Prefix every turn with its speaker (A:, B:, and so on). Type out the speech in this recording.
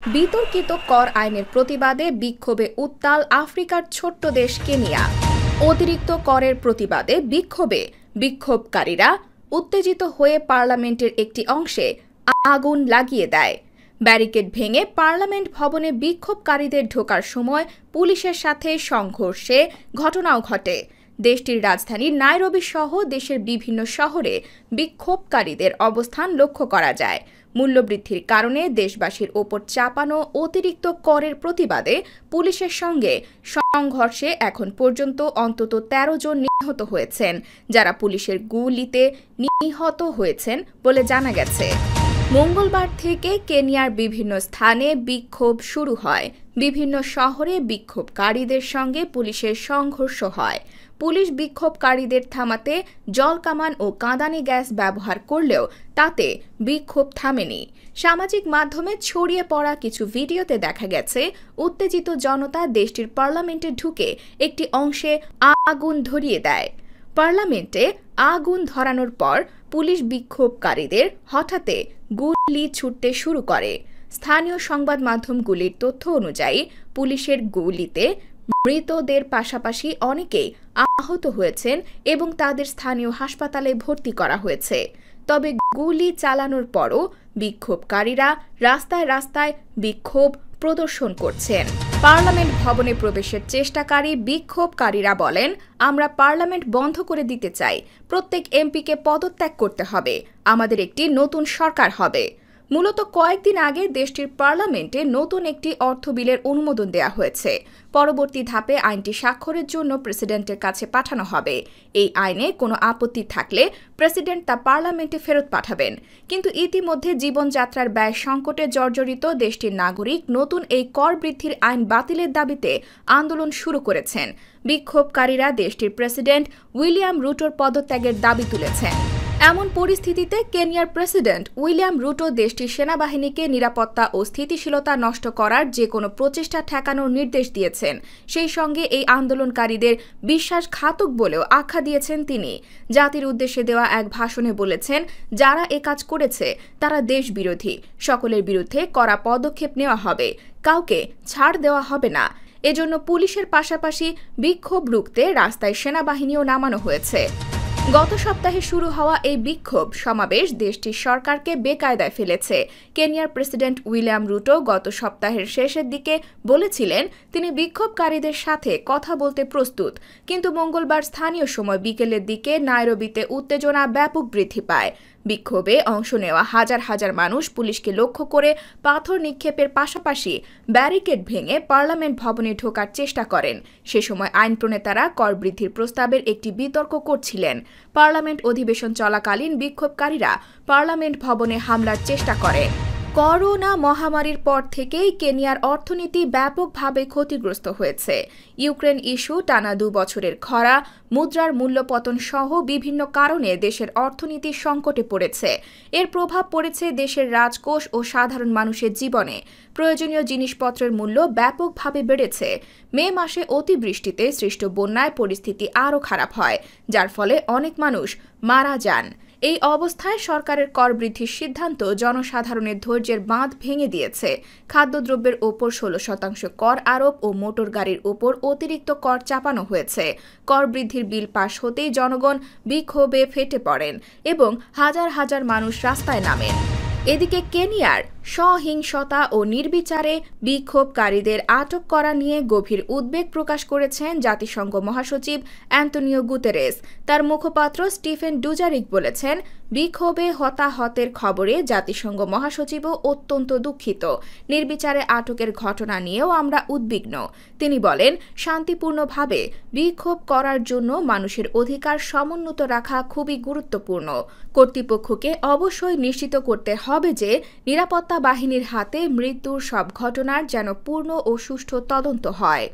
A: বিতর্কিত কর আইনের প্রতিবাদে বিক্ষোভে উত্তাল আফ্রিকার ছোট্ট দেশ কেনিয়া। অতিরিক্ত করের প্রতিবাদে বিক্ষোভকারীরা উত্তেজিত হয়ে পার্লামেন্টের একটি অংশে আগুন লাগিয়ে দেয়। ব্যারিকেড ভেঙে পার্লামেন্ট ভবনে বিক্ষোভকারীদের ঢোকার সময় পুলিশের সাথে সংঘর্ষে ঘটনাও ঘটে। দেশটির রাজধানী নাইরোবি সহ দেশের বিভিন্ন শহরে বিক্ষোভকারীদের অবস্থান লক্ষ্য করা যায়। মূল্যবৃদ্ধির কারণে দেশবাসীর ওপর চাপানো অতিরিক্ত করের প্রতিবাদে পুলিশের সঙ্গে সংঘর্ষে এখন পর্যন্ত অন্তত ১৩ জন নিহত হয়েছেন, যারা পুলিশের গুলিতে নিহত হয়েছেন বলে জানা গেছে। মঙ্গলবার থেকে কেনিয়ার বিভিন্ন স্থানে বিক্ষোভ শুরু হয়। বিভিন্ন শহরে বিক্ষোভকারীদের সঙ্গে পুলিশের সংঘর্ষ হয়। পুলিশ বিক্ষোভকারীদের থামাতে জলকামান ও কাঁদানি গ্যাস ব্যবহার করলেও তাতে বিক্ষোভ থামেনি। সামাজিক মাধ্যমে ছড়িয়ে পড়া কিছু ভিডিওতে দেখা গেছে উত্তেজিত জনতা দেশটির পার্লামেন্টে ঢুকে একটি অংশে আগুন ধরিয়ে দেয়। পার্লামেন্টে আগুন ধরানোর পর পুলিশ বিক্ষোভকারীদের হঠাৎ গুলি ছুটতে শুরু করে। স্থানীয় সংবাদ মাধ্যমগুলির তথ্য অনুযায়ী পুলিশের গুলিতে মৃতদের পাশাপাশি অনেকেই আহত হয়েছেন এবং তাদের স্থানীয় হাসপাতালে ভর্তি করা হয়েছে। তবে গুলি চালানোর পরও বিক্ষোভকারীরা রাস্তায় রাস্তায় বিক্ষোভ প্রদর্শন করছেন। পার্লামেন্ট ভবনে প্রবেশের চেষ্টাকারী বিক্ষোভকারীরা বলেন, আমরা পার্লামেন্ট বন্ধ করে দিতে চাই, প্রত্যেক এমপিকে পদত্যাগ করতে হবে, আমাদের একটি নতুন সরকার হবে। মূলত কয়েকদিন আগে দেশটির পার্লামেন্টে নতুন একটি অর্থ বিলের অনুমোদন দেওয়া হয়েছে। পরবর্তী ধাপে আইনটি স্বাক্ষরের জন্য প্রেসিডেন্টের কাছে পাঠানো হবে। এই আইনে কোনো আপত্তি থাকলে প্রেসিডেন্ট তা পার্লামেন্টে ফেরত পাঠাবেন। কিন্তু ইতিমধ্যে জীবনযাত্রার ব্যয় সংকটে জর্জরিত দেশটির নাগরিক নতুন এই কর বৃদ্ধির আইন বাতিলের দাবিতে আন্দোলন শুরু করেছেন। বিক্ষোভকারীরা দেশটির প্রেসিডেন্ট উইলিয়াম রুটোর পদত্যাগের দাবি তুলেছেন। এমন পরিস্থিতিতে কেনিয়ার প্রেসিডেন্ট উইলিয়াম রুটো দেশটির সেনাবাহিনীকে নিরাপত্তা ও স্থিতিশীলতা নষ্ট করার যে কোনো প্রচেষ্টা ঠেকানোর নির্দেশ দিয়েছেন। সেই সঙ্গে এই আন্দোলনকারীদের বিশ্বাসঘাতক বলেও আখ্যা দিয়েছেন তিনি। জাতির উদ্দেশ্যে দেওয়া এক ভাষণে বলেছেন, যারা এ কাজ করেছে তারা দেশবিরোধী, সকলের বিরুদ্ধে কড়া পদক্ষেপ নেওয়া হবে, কাউকে ছাড় দেওয়া হবে না। এজন্য পুলিশের পাশাপাশি বিক্ষোভ রুখতে রাস্তায় সেনাবাহিনীও নামানো হয়েছে। গত সপ্তাহে শুরু হওয়া এই বিক্ষোভ সমাবেশ দেশটির সরকারকে বেকায়দায় ফেলেছে। কেনিয়ার প্রেসিডেন্ট উইলিয়াম রুটো গত সপ্তাহের শেষের দিকে বলেছিলেন তিনি বিক্ষোভকারীদের সাথে কথা বলতে প্রস্তুত, কিন্তু মঙ্গলবার স্থানীয় সময় বিকেলের দিকে নাইরোবিতে উত্তেজনা ব্যাপক বৃদ্ধি পায়। বিক্ষোভে অংশ নেওয়া হাজার হাজার মানুষ পুলিশকে লক্ষ্য করে পাথর নিক্ষেপের পাশাপাশি ব্যারিকেড ভেঙে পার্লামেন্ট ভবনে ঢোকার চেষ্টা করেন। সে সময় আইন প্রণেতারা কর বৃদ্ধির প্রস্তাবের একটি বিতর্ক করছিলেন। পার্লামেন্ট অধিবেশন চলাকালীন বিক্ষোভকারীরা পার্লামেন্ট ভবনে হামলার চেষ্টা করেন। করোনা মহামারীর পর থেকেই কেনিয়ার অর্থনীতি ব্যাপকভাবে ক্ষতিগ্রস্ত হয়েছে। ইউক্রেন ইস্যু, টানা 2 বছরের খরা, মুদ্রার মূল্যপতন সহ বিভিন্ন কারণে দেশের অর্থনীতি সংকটে পড়েছে। এর প্রভাব পড়েছে দেশের রাজকোষ ও সাধারণ মানুষের জীবনে। প্রয়োজনীয় জিনিসপত্রের মূল্য ব্যাপকভাবে বেড়েছে। মে মাসে অতিবৃষ্টিতে সৃষ্ট বন্যায় পরিস্থিতি আরও খারাপ হয়, যার ফলে অনেক মানুষ মারা যান। এই অবস্থায় সরকারের কর বৃদ্ধির সিদ্ধান্ত জনসাধারণের ধৈর্যের বাঁধ ভেঙে দিয়েছে। খাদ্যদ্রব্যের ওপর 16% কর আরোপ ও মোটর গাড়ির ওপর অতিরিক্ত কর চাপানো হয়েছে। কর বৃদ্ধির বিল পাশ হতেই জনগণ বিক্ষোভে ফেটে পড়েন এবং হাজার হাজার মানুষ রাস্তায় নামেন। এদিকে কেনিয়ার সহিংসতা ও নির্বিচারে বিক্ষোভকারীদের আটক করা নিয়ে গভীর উদ্বেগ প্রকাশ করেছেন জাতিসংঘ মহাসচিব অ্যান্তোনিও গুতেরেস। তার মুখপাত্র স্টিফেন ডুজারিক বলেছেন, বিক্ষোভে হতাহতের খবরে জাতিসংঘ মহাসচিবও অত্যন্ত দুঃখিত। নির্বিচারে আটকের ঘটনা নিয়েও আমরা উদ্বিগ্ন। তিনি বলেন, শান্তিপূর্ণভাবে বিক্ষোভ করার জন্য মানুষের অধিকার সমুন্নত রাখা খুবই গুরুত্বপূর্ণ। কর্তৃপক্ষকে অবশ্যই নিশ্চিত করতে হবে যে নিরাপত্তা বাহিনীর হাতে মৃত্যুর সব ঘটনার যেন পূর্ণ ও সুষ্ঠু তদন্ত হয়।